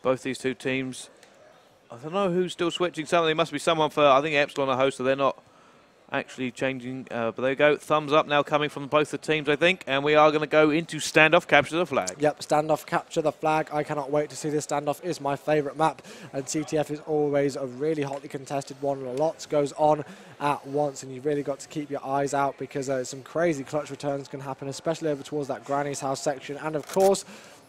both these two teams. I don't know who's still switching something. There must be someone for, I think, Epsilon a host, so they're not actually changing. But there you go. Thumbs up now coming from both the teams, I think. And we are going to go into standoff, capture the flag. Yep, standoff, capture the flag. I cannot wait to see this standoff. Is my favourite map. And CTF is always a really hotly contested one. Lots goes on at once, and you've really got to keep your eyes out because some crazy clutch returns can happen, especially over towards that Granny's house section. And, of course,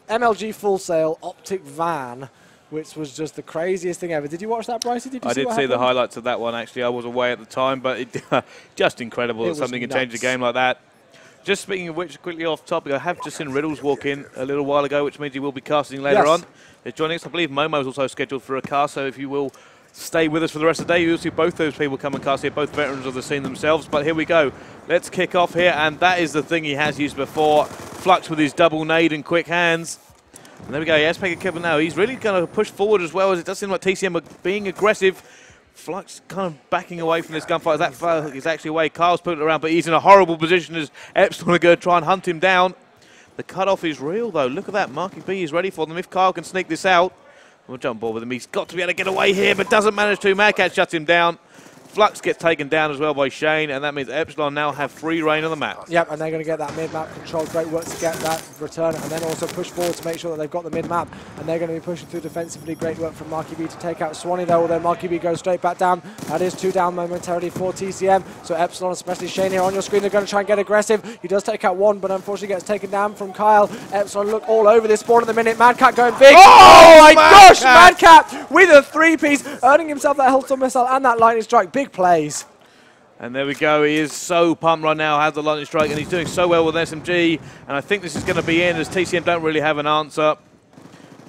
MLG Full Sail Optic Van, which was just the craziest thing ever. Did you watch that, Brycey? I did see the highlights of that one, actually. I was away at the time, but it, just incredible that something can change a game like that. Just speaking of which, quickly off topic, I have just seen Riddles walk in a little while ago, which means he will be casting later on. He's joining us. I believe Momo is also scheduled for a cast, so if you will stay with us for the rest of the day, you'll see both those people come and cast here, both veterans of the scene themselves. But here we go. Let's kick off here, and that is the thing he has used before. Flux with his double nade and quick hands. And there we go, he has to make a kill now. He's really going to push forward as well, as it does seem like TCM are being aggressive. Flux kind of backing away from this gunfight. That flag is actually away. Kyle's putting it around, but he's in a horrible position as Epsilon are going to try and hunt him down. The cutoff is real, though. Look at that. Marky B is ready for them. If Kyle can sneak this out, we'll jump board with him. He's got to be able to get away here, but doesn't manage to. Mad Catz shuts him down. Flux gets taken down as well by Shane, and that means Epsilon now have free reign on the map. Yep, and they're going to get that mid-map control. Great work to get that return, and then also push forward to make sure that they've got the mid-map, and they're going to be pushing through defensively. Great work from Marky B to take out Swanee, though, although Marky B goes straight back down. That is 2 down momentarily for TCM. So Epsilon, especially Shane here on your screen, they're going to try and get aggressive. He does take out one, but unfortunately gets taken down from Kyle. Epsilon look all over this board at the minute. Mad Cat going big. Oh my gosh, Mad Cat with a 3-piece, earning himself that Hellstorm missile and that lightning strike. Big plays. And there we go, he is so pumped right now, has the lightning strike, and he's doing so well with SMG. And I think this is going to be in, as TCM don't really have an answer.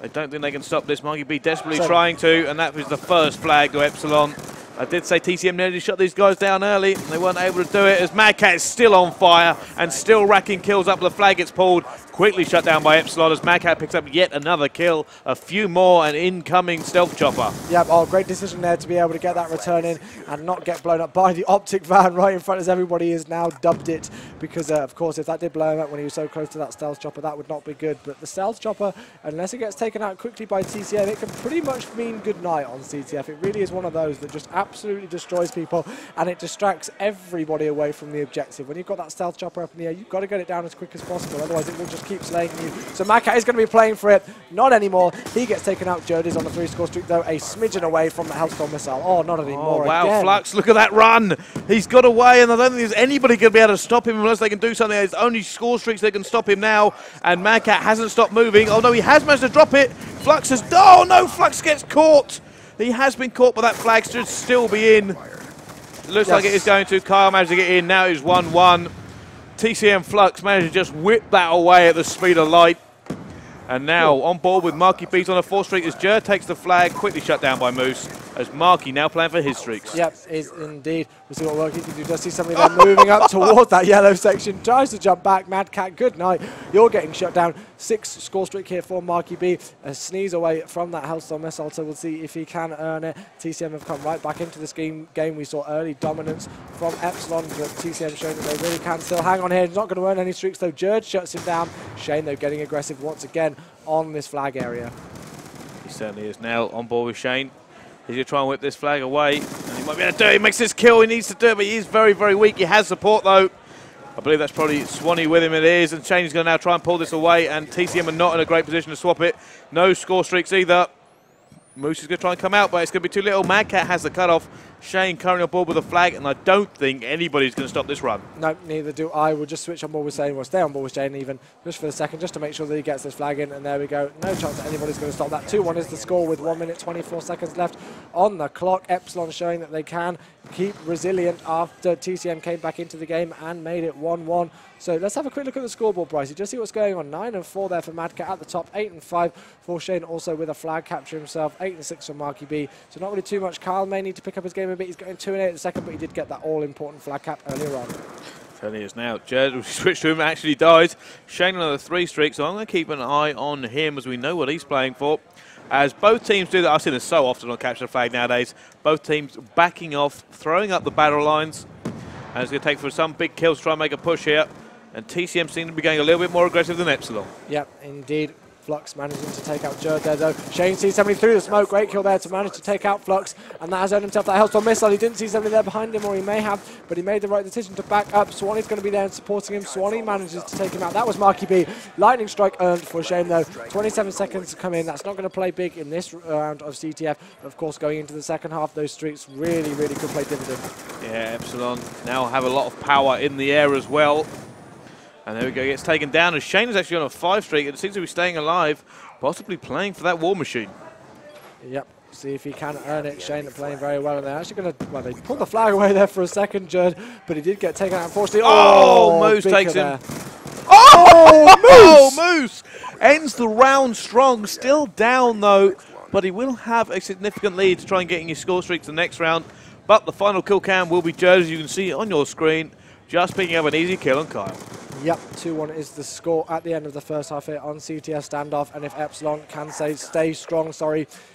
I don't think they can stop this. Marky B desperately trying to, and that was the first flag to Epsilon. I did say TCM nearly shot these guys down early, and they weren't able to do it, as Mad Cat is still on fire and still racking kills up. The flag gets pulled, quickly shut down by Epsilon as Mad Cat picks up yet another kill, a few more, an incoming stealth chopper. Yep, oh, great decision there to be able to get that return in and not get blown up by the optic van right in front, as everybody is now dubbed it, because of course if that did blow him up when he was so close to that stealth chopper, that would not be good. But the stealth chopper, unless it gets taken out quickly by TCM, it can pretty much mean goodnight on CTF. It really is one of those that just absolutely destroys people, and it distracts everybody away from the objective. When you've got that stealth chopper up in the air, you've got to get it down as quick as possible, otherwise it will just keep slaying you. So Mad Cat is going to be playing for it. Not anymore. He gets taken out. Jody's on the 3-score streak, though, a smidgen away from the Hellstorm missile. Oh, not anymore. Oh, wow, again. Flux, look at that run. He's got away, and I don't think there's anybody going to be able to stop him unless they can do something. There's only score streaks that can stop him now, and Mad Cat hasn't stopped moving, although he has managed to drop it. Flux has... Oh, no, Flux gets caught. He has been caught, but that flag should still be in. Looks like it is going to. Kyle managed to get in. Now it's 1-1. TCM Flux managed to just whip that away at the speed of light. And now on board with Marky Beat on a 4th streak as Jer takes the flag, quickly shut down by Moose, as Marky now playing for his streaks. Yep, is indeed. We'll see what work he can do. Just see somebody there moving up towards that yellow section. Tries to jump back. Mad Cat, good night. You're getting shut down. 6-score streak here for Marky B. A sneeze away from that Hellstorm missile, so we'll see if he can earn it. TCM have come right back into this game. We saw early dominance from Epsilon, but TCM showing that they really can still hang on here. He's not going to earn any streaks, though. Jurge shuts him down. Shane, though, getting aggressive once again on this flag area. He certainly is now on board with Shane. He's going to try and whip this flag away, and he might be able to do it. He makes this kill. He needs to do it, but he is very, very weak. He has support, though. I believe that's probably Swanee with him. It is, and Shane's going to now try and pull this away, and TCM are not in a great position to swap it. No score streaks either. Moose is going to try and come out, but it's going to be too little. Mad Cat has the cutoff. Shane currently on board with the flag, and I don't think anybody's going to stop this run. No, neither do I. We'll just switch on board with Shane. We'll stay on board with Shane even just for a second, just to make sure that he gets this flag in, and there we go. No chance that anybody's going to stop that. 2-1 is the score with 1 minute 24 seconds left on the clock. Epsilon showing that they can keep resilient after TCM came back into the game and made it 1-1. So let's have a quick look at the scoreboard, Bryce. Just see what's going on. 9-4 there for Mad Cat at the top. 8-5 for Shane, also with a flag capture himself. 8-6 for Marky B. So not really too much. Kyle may need to pick up his game a bit. He's going 2-8 at the second, but he did get that all-important flag cap earlier on. Certainly is now. Jed will switch to him, actually dies. Shane on the 3 streak, so I'm going to keep an eye on him as we know what he's playing for. As both teams do that, I've seen this so often on Capture the Flag nowadays. Both teams backing off, throwing up the battle lines. And it's going to take for some big kills to try and make a push here. And TCM seem to be going a little bit more aggressive than Epsilon. Yep, indeed. Flux managing to take out Jerd there though. Shane sees somebody through the smoke. Great kill there to manage to take out Flux. And that has earned himself that Hellstorm missile. He didn't see somebody there behind him, or he may have, but he made the right decision to back up. Swanee's going to be there and supporting him. Swanee manages to take him out. That was Marky B. Lightning strike earned for Shane though. 27 seconds to come in. That's not going to play big in this round of CTF. But of course, going into the second half, those streaks really, really could play dividend. Yeah, Epsilon now have a lot of power in the air as well. And there we go, gets taken down as Shane is actually on a 5 streak and seems to be staying alive, possibly playing for that War Machine. Yep, see if he can earn it. Shane playing very well, and they're actually going to, well, they pulled the flag away there for a second, Jerd, but he did get taken out, unfortunately. Oh, Moose takes him. Oh, Moose ends the round strong, still down though, but he will have a significant lead to try and get his score streak to the next round. But the final kill cam will be Jerd, as you can see on your screen, just picking up an easy kill on Kyle. Yep, 2-1 is the score at the end of the first half here on CTS standoff, and if Epsilon can stay strong,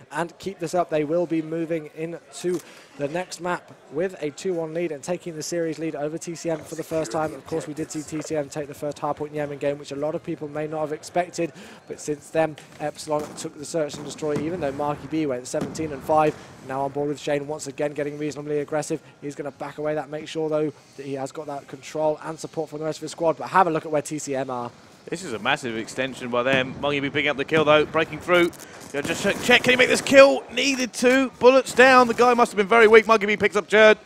and keep this up, they will be moving into the next map with a 2-1 lead and taking the series lead over TCM for the first time. Of course, we did see TCM take the first hardpoint Yemen game, which a lot of people may not have expected, but since then, Epsilon took the search and destroy, even though Marky B went 17-5. Now on board with Shane, once again getting reasonably aggressive. He's going to back away that, make sure though that he has got that control and support from the rest of his squad, but have a look at where TCM are. This is a massive extension by them. Marky B picking up the kill though, breaking through. Just check, can he make this kill? Needed to. Bullets down. The guy must have been very weak. Marky B picks up Jerd.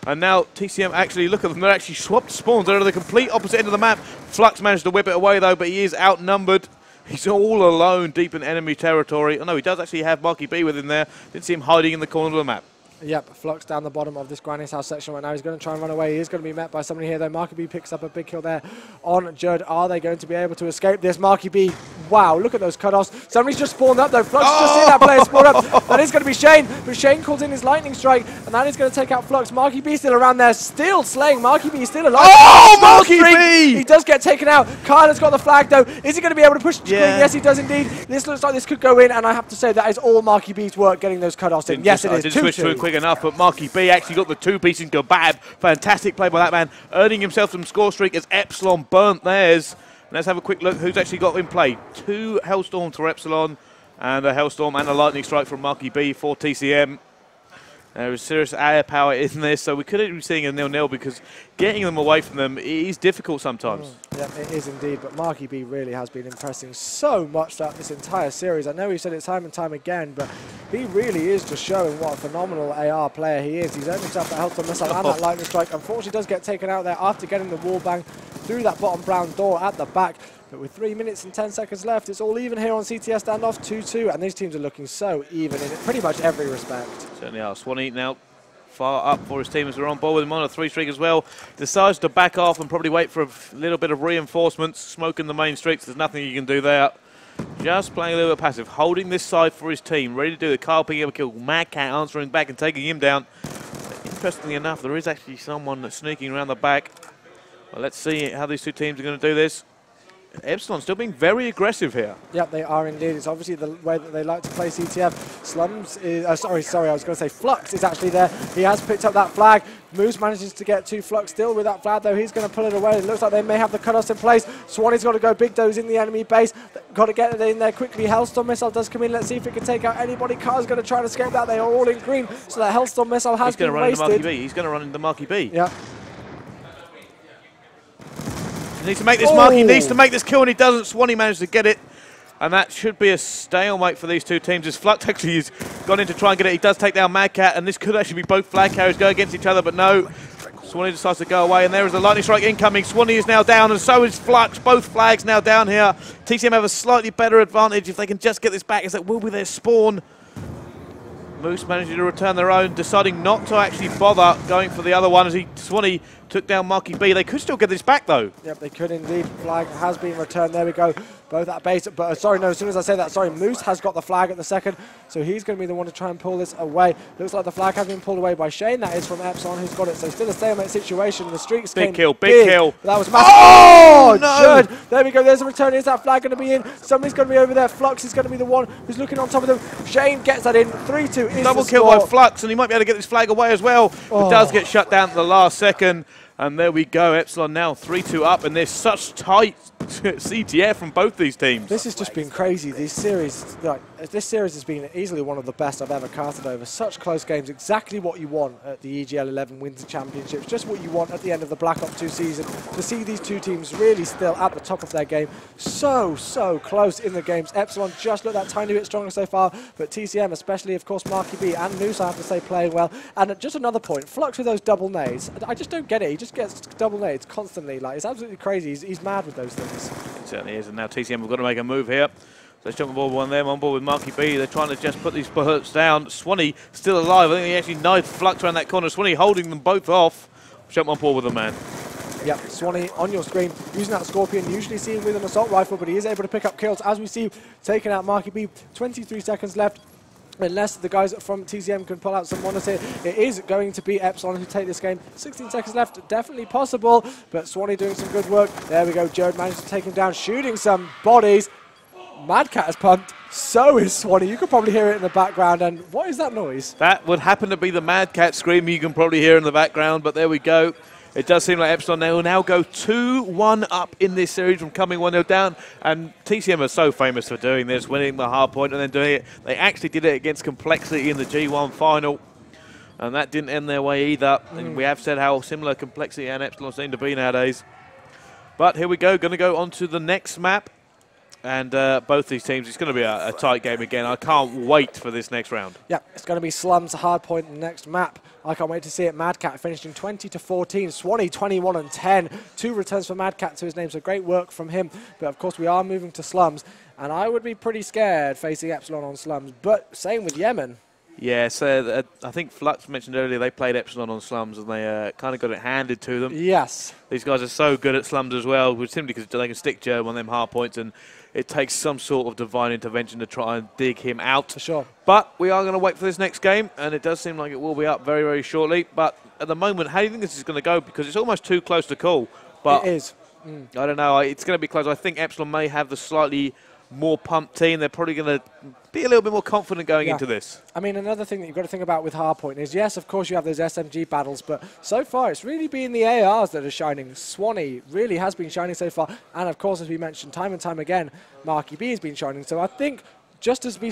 And now TCM actually, look at them, they're actually swapped spawns. They're at the complete opposite end of the map. Flux managed to whip it away though, but he is outnumbered. He's all alone deep in enemy territory. Oh no, he does actually have Marky B with him there. Didn't see him hiding in the corner of the map. Yep, Flux down the bottom of this Granny's house section right now. He's going to try and run away. He is going to be met by somebody here, though. Marky B picks up a big kill there on Jerd. Are they going to be able to escape this? Marky B, wow, look at those cutoffs. Somebody's just spawned up, though. Flux just seen that player spawn up. That is going to be Shane, but Shane calls in his lightning strike, and that is going to take out Flux. Marky B still around there, still slaying. Marky B still alive. Oh, Marky B! He does get taken out. Kyle has got the flag, though. Is he going to be able to push the screen? Yes, he does indeed. This looks like this could go in, and I have to say that is all Marky B's work, getting those cutoffs in. Yes, it is. I didn't switch to it quick enough, but Marky B actually got the 2-piece in kebab. Fantastic play by that man, earning himself some score streak as Epsilon burnt theirs. And let's have a quick look who's actually got in play. 2 Hellstorms for Epsilon, and a Hellstorm and a Lightning Strike from Marky B for TCM. There is serious air power in this, so we could be seeing a 0-0 because getting them away from them is difficult sometimes. Yeah, it is indeed, but Marky B really has been impressing so much throughout this entire series. I know we've said it time and time again, but he really is just showing what a phenomenal AR player he is. He's earned himself that Hellstorm missile and that Lightning Strike. Unfortunately, does get taken out there after getting the wall bang through that bottom brown door at the back. But with 3 minutes and 10 seconds left, it's all even here on CTS standoff 2-2, and these teams are looking so even in pretty much every respect. Certainly are. Swanee now far up for his team as we're on board with him on a 3 streak as well. Decides to back off and probably wait for a little bit of reinforcements. Smoking the main streaks, there's nothing you can do there. Just playing a little bit passive, holding this side for his team, ready to do the Kyle picking up a kill. Mad Cat answering back and taking him down. Interestingly enough, there is actually someone that's sneaking around the back. Well, let's see how these two teams are going to do this. Epsilon still being very aggressive here. Yep, they are indeed. It's obviously the way that they like to play CTF. Slums is, sorry, I was going to say Flux is actually there. He has picked up that flag. Moose manages to get to Flux still with that flag, though. He's going to pull it away. It looks like they may have the cutoffs in place. Swanee's got to go big does in the enemy base. Got to get it in there quickly. Hellstorm missile does come in. Let's see if it can take out anybody. Car's going to try and escape that. They are all in green, so that Hellstorm missile has been wasted. He's going to run into Marky B. Yeah. He needs to make this mark. He needs to make this kill, and he doesn't. Swanee managed to get it, and that should be a stalemate for these two teams. As Flux actually has gone in to try and get it, he does take down Mad Cat, and this could actually be both flag carriers go against each other, but no. Swanee decides to go away, and there is the lightning strike incoming. Swanee is now down, and so is Flux. Both flags now down here. TCM have a slightly better advantage if they can just get this back, as that will be their spawn. Moose managing to return their own, deciding not to actually bother going for the other one as Swanee took down Marky B. They could still get this back, though. Yep, they could indeed. Flag has been returned. There we go. Both at base. But sorry, no, as soon as I say that, sorry, Moose has got the flag at the second, so he's going to be the one to try and pull this away. Looks like the flag has been pulled away by Shane. That is from Epsilon, who's got it. So still a stalemate situation. The streaks big came kill, big kill. That was massive. Oh, no! Jerd. There we go. There's a return. Is that flag going to be in? Somebody's going to be over there. Flux is going to be the one who's looking on top of them. Shane gets that in. 3-2 is double the kill score. by Flux, and he might be able to get this flag away as well. But does get shut down at the last second. And there we go, Epsilon now 3-2 up, and there's such tight CTF from both these teams. This has just been crazy. This series has been easily one of the best I've ever casted over. Such close games, exactly what you want at the EGL11 Winter Championships, just what you want at the end of the Black Ops 2 season, to see these two teams really still at the top of their game. So close in the games. Epsilon just looked that tiny bit stronger so far, but TCM, especially, of course, Marky B and Noose, I have to say, playing well. And just another point, Flux with those double nades. I just don't get it. He just gets double nades constantly. Like, it's absolutely crazy. He's mad with those things. It certainly is, and now TCM have got to make a move here. So let's jump on board with one of them, on board with Marky B. They're trying to just put these bullets down. Swanee still alive. I think he actually knifed Flux around that corner. Swanee holding them both off. Jump on board with them, man. Yep, Swanee on your screen, using that Scorpion, usually seen with an assault rifle, but he is able to pick up kills, as we see, taking out Marky B. 23 seconds left. Unless the guys from TCM can pull out some winners here, it is going to be Epsilon who take this game. 16 seconds left, definitely possible, but Swanee doing some good work. There we go, Jared managed to take him down, shooting some bodies. Mad Cat is pumped, so is Swanee. You could probably hear it in the background, and what is that noise? That would happen to be the Mad Cat scream you can probably hear in the background, but there we go. It does seem like Epsilon will now go 2-1 up in this series from coming 1-0 down. And TCM are so famous for doing this, winning the hard point and then doing it. They actually did it against Complexity in the G1 final. And that didn't end their way either. And we have said how similar Complexity and Epsilon seem to be nowadays. But here we go, going to go on to the next map. And both these teams, it's going to be a tight game again. I can't wait for this next round. Yeah, it's going to be Slums, hard point in the next map. I can't wait to see it. Mad Cat finishing 20-14. Swanee 21-10. 2 returns for Mad Cat to his name, so great work from him. But of course, we are moving to Slums, and I would be pretty scared facing Epsilon on Slums. But same with Yemen. Yeah, so I think Flux mentioned earlier they played Epsilon on Slums and they kind of got it handed to them. Yes. These guys are so good at Slums as well, simply because they can stick Germ on them hard points, and it takes some sort of divine intervention to try and dig him out. For sure. But we are going to wait for this next game, and it does seem like it will be up very, very shortly. But at the moment, how do you think this is going to go? Because it's almost too close to call. But it is. I don't know. It's going to be close. I think Epsilon may have the slightly more pumped team. They're probably going to be a little bit more confident going into this. I mean, another thing that you've got to think about with Hardpoint is, yes, of course you have those SMG battles, but so far it's really been the ARs that are shining. Swanee really has been shining so far, and of course, as we mentioned time and time again, Marky B has been shining. So I think, just as we